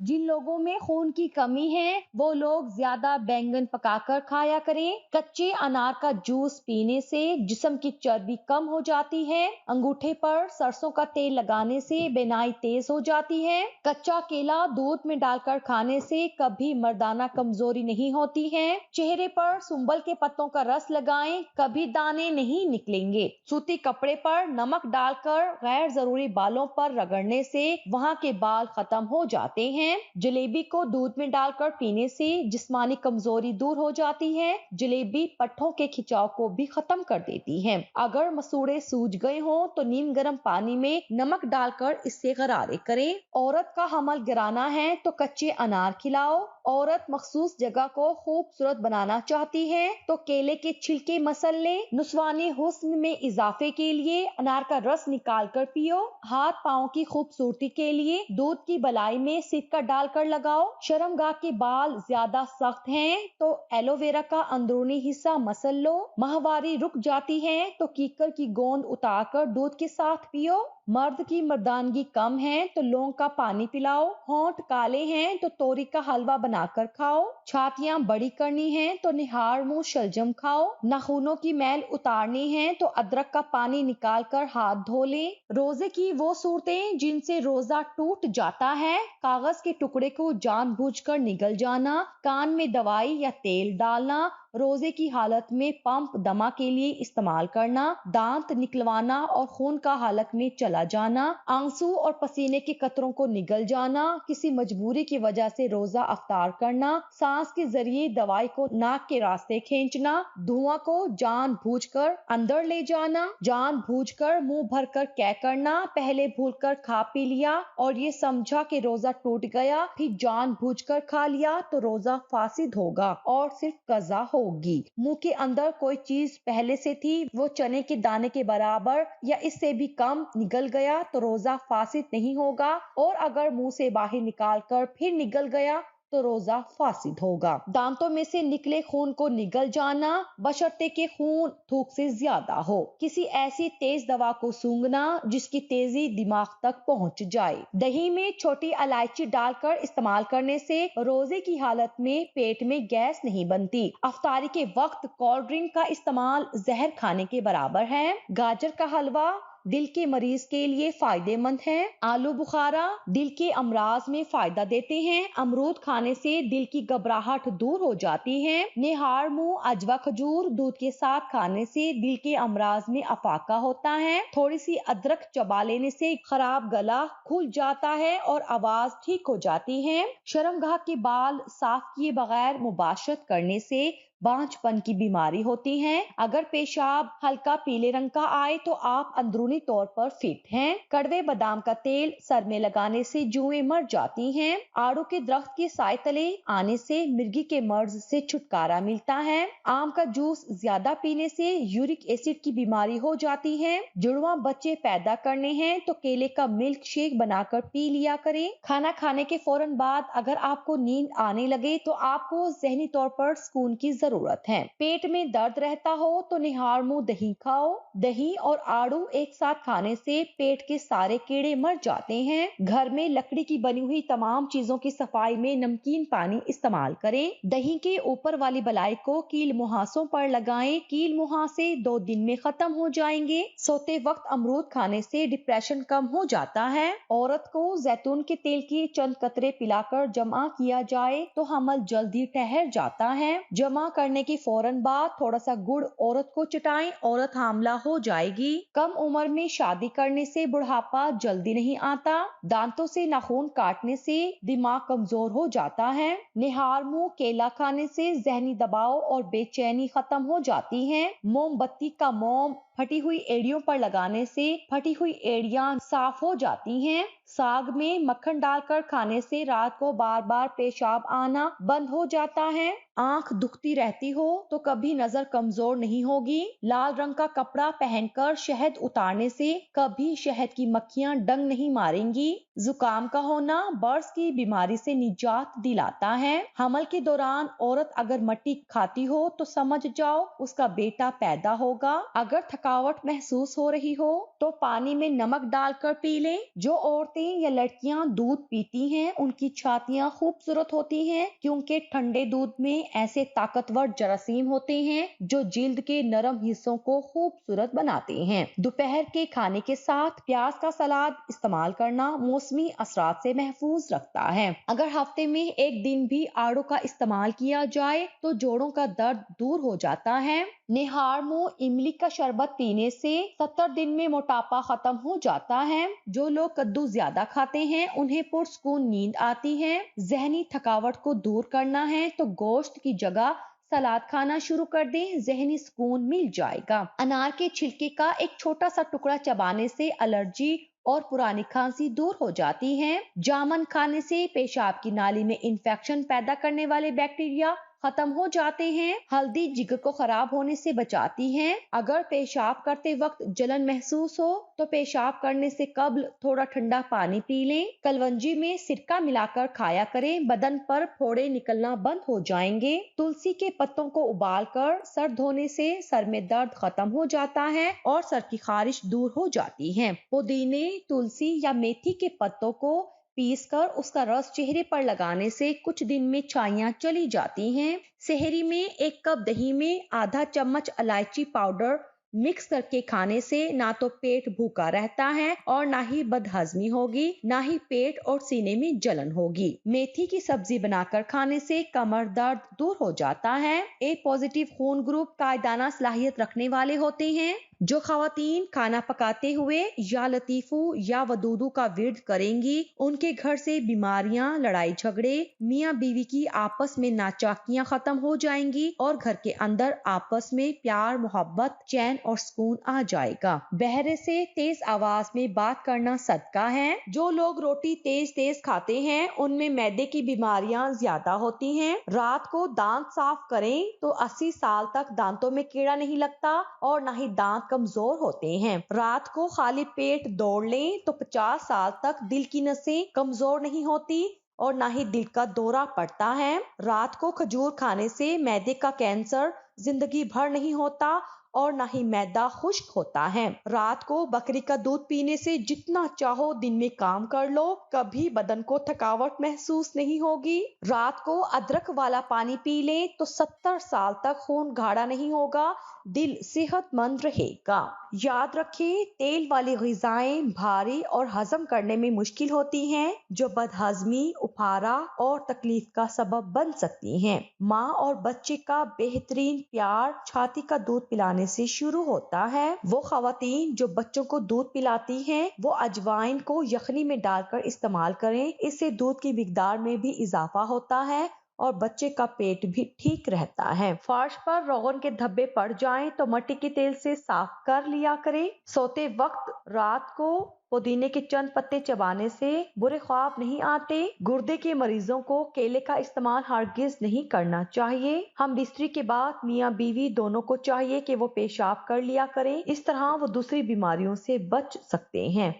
जिन लोगों में खून की कमी है वो लोग ज्यादा बैंगन पकाकर खाया करें। कच्चे अनार का जूस पीने से जिस्म की चर्बी कम हो जाती है। अंगूठे पर सरसों का तेल लगाने से बिनाई तेज हो जाती है। कच्चा केला दूध में डालकर खाने से कभी मर्दाना कमजोरी नहीं होती है। चेहरे पर सुंबल के पत्तों का रस लगाएं, कभी दाने नहीं निकलेंगे। सूती कपड़े पर नमक डालकर गैर जरूरी बालों पर रगड़ने से वहां के बाल खत्म हो जाते हैं। जलेबी को दूध में डालकर पीने से जिस्मानी कमजोरी दूर हो जाती है। जलेबी पट्ठों के खिंचाव को भी खत्म कर देती है। अगर मसूड़े सूज गए हों तो नीम गर्म पानी में नमक डालकर इससे गरारे करें। औरत का हमल गिराना है तो कच्चे अनार खिलाओ। औरत मखसूस जगह को खूबसूरत बनाना चाहती है तो केले के छिलके मसल ले। नुस्वानी हुस्न में इजाफे के लिए अनार का रस निकाल कर पियो। हाथ पाँव की खूबसूरती के लिए दूध की बलाई में सिरका डालकर लगाओ। शर्मगाह के बाल ज्यादा सख्त हैं तो एलोवेरा का अंदरूनी हिस्सा मसल लो। माहवारी रुक जाती है तो कीकर की गोंद उतारकर दूध के साथ पियो। मर्द की मर्दानगी कम है तो लौंग का पानी पिलाओ। होंठ काले हैं तो तोरी का हलवा बनाकर खाओ। छातियां बड़ी करनी है तो निहार मुंह शलजम खाओ। नाखूनों की मैल उतारनी है तो अदरक का पानी निकाल कर हाथ धो ले। रोजे की वो सूरतें जिनसे रोजा टूट जाता है, कागज के टुकड़े को जानबूझकर निगल जाना, कान में दवाई या तेल डालना, रोजे की हालत में पंप दमा के लिए इस्तेमाल करना, दांत निकलवाना और खून का हालत में चला जाना, आंसू और पसीने के कतरों को निगल जाना, किसी मजबूरी की वजह से रोजा अफ्तार करना, सांस के जरिए दवाई को नाक के रास्ते खींचना, धुआं को जानबूझकर अंदर ले जाना, जानबूझकर मुंह भरकर कै करना, पहले भूलकर खा पी लिया और ये समझा कि रोजा टूट गया, फिर जानबूझकर खा लिया तो रोजा फासिद होगा और सिर्फ कज़ा होगी। मुंह के अंदर कोई चीज पहले से थी, वो चने के दाने के बराबर या इससे भी कम निगल गया तो रोजा फासिद नहीं होगा, और अगर मुंह से बाहर निकाल कर फिर निगल गया तो रोजा फासिद होगा। दांतों में से निकले खून को निगल जाना, बशर्ते के खून थूक से ज्यादा हो। किसी ऐसी तेज दवा को सूंघना जिसकी तेजी दिमाग तक पहुंच जाए। दही में छोटी इलायची डालकर इस्तेमाल करने से रोजे की हालत में पेट में गैस नहीं बनती। अफ्तारी के वक्त कोल्ड ड्रिंक का इस्तेमाल जहर खाने के बराबर है। गाजर का हलवा दिल के मरीज के लिए फायदेमंद है। आलू बुखारा दिल के अमराज में फायदा देते हैं। अमरूद खाने से दिल की घबराहट दूर हो जाती है। निहार मुंह अजवा खजूर दूध के साथ खाने से दिल के अमराज में अफाका होता है। थोड़ी सी अदरक चबा लेने से खराब गला खुल जाता है और आवाज ठीक हो जाती है। शर्मगाह के बाल साफ किए बगैर मुबाशरत करने से बांझपन की बीमारी होती है। अगर पेशाब हल्का पीले रंग का आए तो आप अंदरूनी तौर पर फिट हैं। कड़वे बादाम का तेल सर में लगाने से जुएं मर जाती हैं। आड़ू के दरख्त के साए तले आने से मिर्गी के मर्ज से छुटकारा मिलता है। आम का जूस ज्यादा पीने से यूरिक एसिड की बीमारी हो जाती है। जुड़वा बच्चे पैदा करने हैं तो केले का मिल्क शेक बनाकर पी लिया करें। खाना खाने के फौरन बाद अगर आपको नींद आने लगे तो आपको जहनी तौर पर सुकून की जरूरत है। पेट में दर्द रहता हो तो निहार मुंह दही खाओ। दही और आड़ू एक साथ खाने से पेट के सारे कीड़े मर जाते हैं। घर में लकड़ी की बनी हुई तमाम चीजों की सफाई में नमकीन पानी इस्तेमाल करें। दही के ऊपर वाली बलाई को कील मुहासों पर लगाएं। कील मुहासे 2 दिन में खत्म हो जाएंगे। सोते वक्त अमरूद खाने से डिप्रेशन कम हो जाता है। औरत को जैतून के तेल के चंद कतरे पिलाकर जमा किया जाए तो हमल जल्दी ठहर जाता है। जमा करने के फौरन बाद थोड़ा सा गुड़ औरत को चटाएं, औरत हामला हो जाएगी। कम उम्र में शादी करने से बुढ़ापा जल्दी नहीं आता। दांतों से नाखून काटने से दिमाग कमजोर हो जाता है। निहार मुंह केला खाने से जहनी दबाव और बेचैनी खत्म हो जाती है। मोमबत्ती का मोम फटी हुई एड़ियों पर लगाने से फटी हुई एड़ियां साफ हो जाती हैं। साग में मक्खन डालकर खाने से रात को बार बार पेशाब आना बंद हो जाता है। आंख दुखती रहती हो तो कभी नजर कमजोर नहीं होगी। लाल रंग का कपड़ा पहनकर शहद उतारने से कभी शहद की मक्खियां डंग नहीं मारेंगी। जुकाम का होना बर्स की बीमारी से निजात दिलाता है। हमल के दौरान औरत अगर मट्टी खाती हो तो समझ जाओ उसका बेटा पैदा होगा। अगर थकावट थकावट महसूस हो रही हो तो पानी में नमक डालकर पी लें। जो औरतें या लड़कियां दूध पीती हैं उनकी छातियां खूबसूरत होती हैं क्योंकि ठंडे दूध में ऐसे ताकतवर जरासीम होते हैं जो जिल्द के नरम हिस्सों को खूबसूरत बनाते हैं। दोपहर के खाने के साथ प्याज का सलाद इस्तेमाल करना मौसमी असरात से महफूज रखता है। अगर हफ्ते में एक दिन भी आड़ू का इस्तेमाल किया जाए तो जोड़ों का दर्द दूर हो जाता है। निहारमो इमली का शरबत पीने से 70 दिन में मोटापा खत्म हो जाता है। जो लोग कद्दू ज्यादा खाते हैं उन्हें पुरसकून नींद आती है। जहनी थकावट को दूर करना है तो गोश्त की जगह सलाद खाना शुरू कर दें, जहनी सुकून मिल जाएगा। अनार के छिलके का एक छोटा सा टुकड़ा चबाने से एलर्जी और पुरानी खांसी दूर हो जाती है। जामुन खाने से पेशाब की नाली में इंफेक्शन पैदा करने वाले बैक्टीरिया खत्म हो जाते हैं। हल्दी जिगर को खराब होने से बचाती है। अगर पेशाब करते वक्त जलन महसूस हो तो पेशाब करने से कबल थोड़ा ठंडा पानी पी लें। कलवंजी में सिरका मिलाकर खाया करें, बदन पर फोड़े निकलना बंद हो जाएंगे। तुलसी के पत्तों को उबालकर सर धोने से सर में दर्द खत्म हो जाता है और सर की खारिश दूर हो जाती है। पुदीने, तुलसी या मेथी के पत्तों को पीस कर उसका रस चेहरे पर लगाने से कुछ दिन में छाइयां चली जाती हैं। सेहरी में एक कप दही में आधा चम्मच इलायची पाउडर मिक्स करके खाने से ना तो पेट भूखा रहता है और ना ही बदहजमी होगी, ना ही पेट और सीने में जलन होगी। मेथी की सब्जी बनाकर खाने से कमर दर्द दूर हो जाता है। ए पॉजिटिव खून ग्रुप कायदाना सलाहियत रखने वाले होते हैं। जो खवातीन खाना पकाते हुए या लतीफू या वदूदू का विर्द करेंगी उनके घर से बीमारियां, लड़ाई झगड़े, मियाँ बीवी की आपस में नाचाकियां खत्म हो जाएंगी और घर के अंदर आपस में प्यार, मोहब्बत, चैन और सुकून आ जाएगा। बहरे से तेज आवाज में बात करना सदका है। जो लोग रोटी तेज तेज खाते हैं उनमें मैदे की बीमारियां ज्यादा होती हैं। रात को दांत साफ करें तो 80 साल तक दांतों में कीड़ा नहीं लगता और ना ही दांत कमजोर होते हैं। रात को खाली पेट दौड़ लें तो 50 साल तक दिल की नसें कमजोर नहीं होती और ना ही दिल का दौरा पड़ता है। रात को खजूर खाने से मैदे का कैंसर जिंदगी भर नहीं होता और ना ही मैदा खुश्क होता है। रात को बकरी का दूध पीने से जितना चाहो दिन में काम कर लो, कभी बदन को थकावट महसूस नहीं होगी। रात को अदरक वाला पानी पी लें तो 70 साल तक खून गाढ़ा नहीं होगा, दिल सेहतमंद रहेगा। याद रखें, तेल वाली ग़िज़ाएं भारी और हजम करने में मुश्किल होती हैं, जो बदहजमी, उफारा और तकलीफ का सबब बन सकती हैं। माँ और बच्चे का बेहतरीन प्यार छाती का दूध पिलाने से शुरू होता है। वो खवातीन जो बच्चों को दूध पिलाती हैं, वो अजवाइन को यखनी में डालकर इस्तेमाल करें। इससे दूध की मिकदार में भी इजाफा होता है और बच्चे का पेट भी ठीक रहता है। फर्श पर रोगन के धब्बे पड़ जाएं तो मट्टी के तेल से साफ कर लिया करें। सोते वक्त रात को पुदीने के चंद पत्ते चबाने से बुरे ख्वाब नहीं आते। गुर्दे के मरीजों को केले का इस्तेमाल हरगिज नहीं करना चाहिए। हम बिस्तरी के बाद मियाँ बीवी दोनों को चाहिए कि वो पेशाब कर लिया करें, इस तरह वो दूसरी बीमारियों से बच सकते हैं।